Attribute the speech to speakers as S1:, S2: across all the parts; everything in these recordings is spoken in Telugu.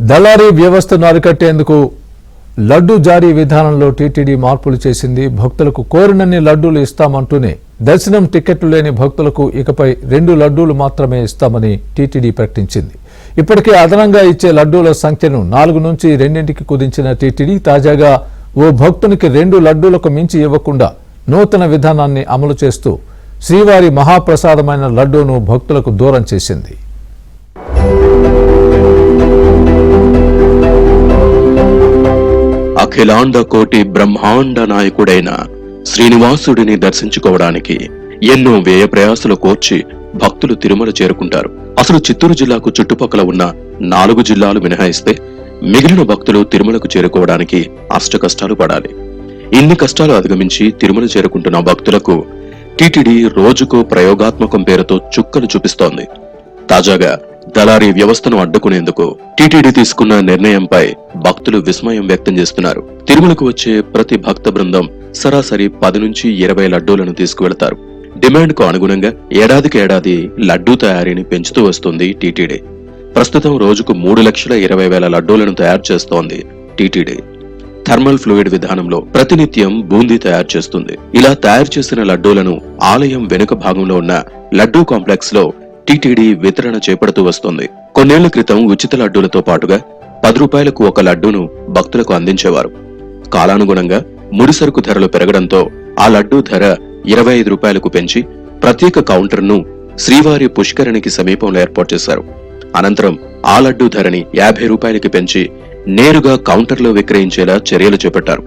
S1: దళారీ వ్యవస్థను అరికట్టేందుకు లడ్డు జారీ విధానంలో టీటీడీ మార్పులు చేసింది. భక్తులకు కోరినన్ని లడ్డూలు ఇస్తామంటూనే దర్శనం టికెట్లు లేని భక్తులకు ఇకపై 2 లడ్డూలు మాత్రమే ఇస్తామని టీటీడీ ప్రకటించింది. ఇప్పటికే అదనంగా ఇచ్చే లడ్డూల సంఖ్యను 4 నుంచి 2కి కుదించిన టీటీడీ తాజాగా ఓ భక్తునికి 2 లడ్డూలకు మించి ఇవ్వకుండా నూతన విధానాన్ని అమలు చేస్తూ శ్రీవారి మహాప్రసాదమైన లడ్డూను భక్తులకు దూరం చేసింది.
S2: అఖిలాండ కోటి బ్రహ్మాండ నాయకుడైన శ్రీనివాసుడిని దర్శించుకోవడానికి ఎన్నో వ్యయ ప్రయాసలు కోర్చి భక్తులు తిరుమల చేరుకుంటారు. అసలు చిత్తూరు జిల్లాకు చుట్టుపక్కల ఉన్న 4 జిల్లాలు మినహాయిస్తే మిగిలిన భక్తులు తిరుమలకు చేరుకోవడానికి అష్టకష్టాలు పడాలి. ఇన్ని కష్టాలు అధిగమించి తిరుమల చేరుకుంటున్న భక్తులకు టీటీడీ రోజుకో ప్రయోగాత్మకం పేరుతో చుక్కలు చూపిస్తోంది. తాజాగా దళారీ వ్యవస్థను అడ్డుకునేందుకు టీటీడీ తీసుకున్న నిర్ణయంపై భక్తులు విస్మయం వ్యక్తం చేస్తున్నారు. తిరుమలకు వచ్చే ప్రతి భక్త బృందం సరాసరి 10 నుంచి 20 లడ్డూలను తీసుకువెళతారు. డిమాండ్ కు అనుగుణంగా ఏడాదికి ఏడాది లడ్డూ తయారీని పెంచుతూ వస్తుంది టీటీడీ. ప్రస్తుతం రోజుకు 3,20,000 లడ్డూలను తయారు చేస్తోంది టీటీడీ. థర్మల్ ఫ్లూయిడ్ విధానంలో ప్రతినిత్యం బూందీ తయారు చేస్తుంది. ఇలా తయారు చేసిన లడ్డూలను ఆలయం వెనుక భాగంలో ఉన్న లడ్డూ కాంప్లెక్స్ లో టీటీడీ వితరణ చేపడుతూ వస్తుంది. కొన్నేళ్ల క్రితం ఉచిత లడ్డూలతో పాటుగా 10 రూపాయలకు ఒక లడ్డూను భక్తులకు అందించేవారు. కాలానుగుణంగా ముడిసరుకు ధరలు పెరగడంతో ఆ లడ్డూ ధర 25 రూపాయలకు పెంచి ప్రత్యేక కౌంటర్ను శ్రీవారి పుష్కరిణికి సమీపంలో ఏర్పాటు చేశారు. అనంతరం ఆ లడ్డూ ధరని 50 రూపాయలకి పెంచి నేరుగా కౌంటర్లో విక్రయించేలా చర్యలు చేపట్టారు.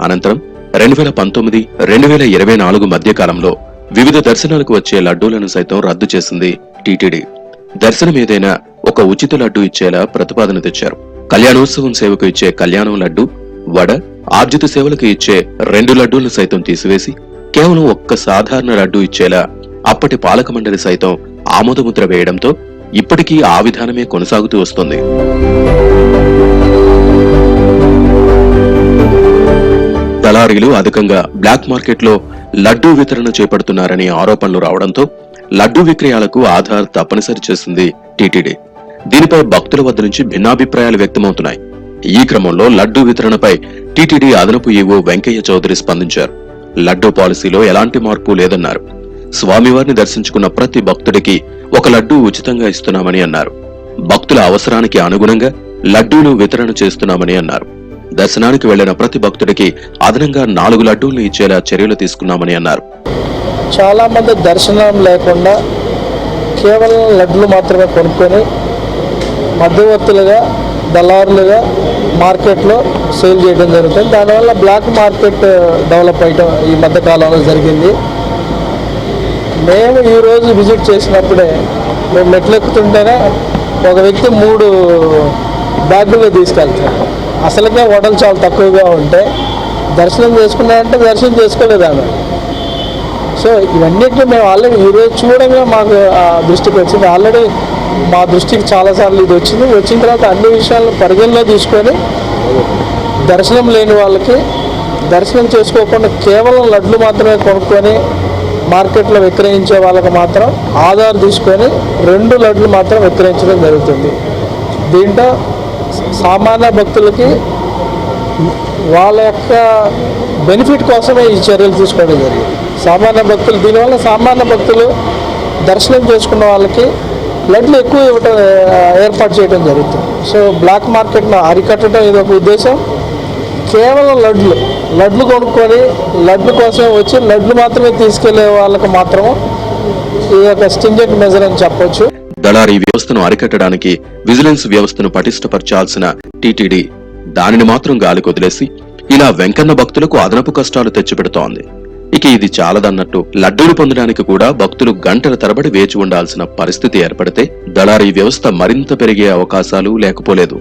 S2: అనంతరం 2019, 2024 మధ్య కాలంలో వివిధ దర్శనాలకు వచ్చే లడ్డూలను సైతం రద్దు చేసింది టీటీడీ. దర్శనం ఏదైనా ఒక ఉచిత లడ్డూ ఇచ్చేలా ప్రతిపాదన తెచ్చారు. కళ్యాణోత్సవం సేవకు ఇచ్చే కళ్యాణం లడ్డు, వడ, ఆర్జిత సేవలకు ఇచ్చే 2 లడ్డూలను సైతం తీసివేసి కేవలం ఒక్క సాధారణ లడ్డూ ఇచ్చేలా అప్పటి పాలక మండలి సైతం ఆమోదముద్ర వేయడంతో ఇప్పటికీ ఆ విధానమే కొనసాగుతూ వస్తుంది. దళారీలు అధికంగా బ్లాక్ మార్కెట్ లో లడ్డూ వితరణ చేపడుతున్నారని ఆరోపణలు రావడంతో లడ్డూ విక్రయాలకు ఆధార్ తప్పనిసరి చేసింది టీటీడీ. దీనిపై భక్తుల వద్ద నుంచి భిన్నాభిప్రాయాలు వ్యక్తమవుతున్నాయి. ఈ క్రమంలో లడ్డూ వితరణపై టీటీడీ అదనపు ఈవో వెంకయ్య చౌదరి స్పందించారు. లడ్డూ పాలసీలో ఎలాంటి మార్పు లేదన్నారు. స్వామివారిని దర్శించుకున్న ప్రతి భక్తుడికి ఒక లడ్డూ ఉచితంగా ఇస్తున్నామని అన్నారు. భక్తుల అవసరానికి అనుగుణంగా లడ్డూలు వితరణ చేస్తున్నామని అన్నారు. దర్శనానికి వెళ్లిన ప్రతి భక్తుడికి అదనంగా 4 లడ్డూలను ఇచ్చేలా చర్యలు తీసుకున్నామని అన్నారు.
S3: చాలా మంది దర్శనం లేకుండా కేవలం లడ్డులు మాత్రమే కొనుక్కొని మధ్యవర్తులుగా దళారులుగా మార్కెట్లో సేల్ చేయడం జరుగుతుంది. దానివల్ల బ్లాక్ మార్కెట్ డెవలప్ అయ్యడం ఈ మధ్య కాలంలో జరిగింది. మేము ఈరోజు విజిట్ చేసినప్పుడే మేము మెట్లు ఎక్కుతుంటేనే ఒక వ్యక్తి 3 బ్యాగులు తీసుకెళ్తారు. అసలుగా వడలు చాలా తక్కువగా ఉంటే దర్శనం చేసుకున్నారంటే దర్శనం చేసుకోలేదు ఆమె. సో ఇవన్నిటిని మేము ఆల్రెడీ ఈరోజు చూడగా మాకు దృష్టికి వచ్చింది. ఆల్రెడీ మా దృష్టికి చాలాసార్లు ఇది వచ్చింది. వచ్చిన తర్వాత అన్ని విషయాలను పరిగణలో తీసుకొని దర్శనం లేని వాళ్ళకి దర్శనం చేసుకోకుండా కేవలం లడ్లు మాత్రమే కొనుక్కొని మార్కెట్లో విక్రయించే వాళ్ళకి మాత్రం ఆధార్ తీసుకొని 2 లడ్లు మాత్రం విక్రయించడం జరుగుతుంది. దీంట్లో సామాన్య భక్తులకి వాళ్ళ యొక్క బెనిఫిట్ కోసమే ఈ చర్యలు తీసుకోవడం జరిగింది. సామాన్య భక్తులు దీనివల్ల సామాన్య భక్తులు దర్శనం చేసుకున్న వాళ్ళకి లడ్లు ఎక్కువ ఇవ్వటం ఏర్పాటు చేయడం జరుగుతుంది. సో బ్లాక్ మార్కెట్ను అరికట్టడం ఇది ఒక ఉద్దేశం. కేవలం లడ్లు కొనుక్కొని లడ్లు కోసం వచ్చి లడ్లు మాత్రమే తీసుకెళ్లే వాళ్ళకి మాత్రం ఇది ఒక స్టింజెంట్ మెజర్ అని చెప్పొచ్చు.
S2: దళారీ వ్యవస్థను అరికట్టడానికి విజిలెన్స్ వ్యవస్థను పటిష్టపరచాల్సిన టీటీడీ దానిని మాత్రం గాలికి వదిలేసి ఇలా వెంకన్న భక్తులకు అదనపు కష్టాలు తెచ్చిపెడుతోంది. ఇక ఇది చాలదన్నట్టు లడ్డూలు పొందడానికి కూడా భక్తులు గంటల తరబడి వేచి ఉండాల్సిన పరిస్థితి ఏర్పడితే దళారీ వ్యవస్థ మరింత పెరిగే అవకాశాలు లేకపోలేదు.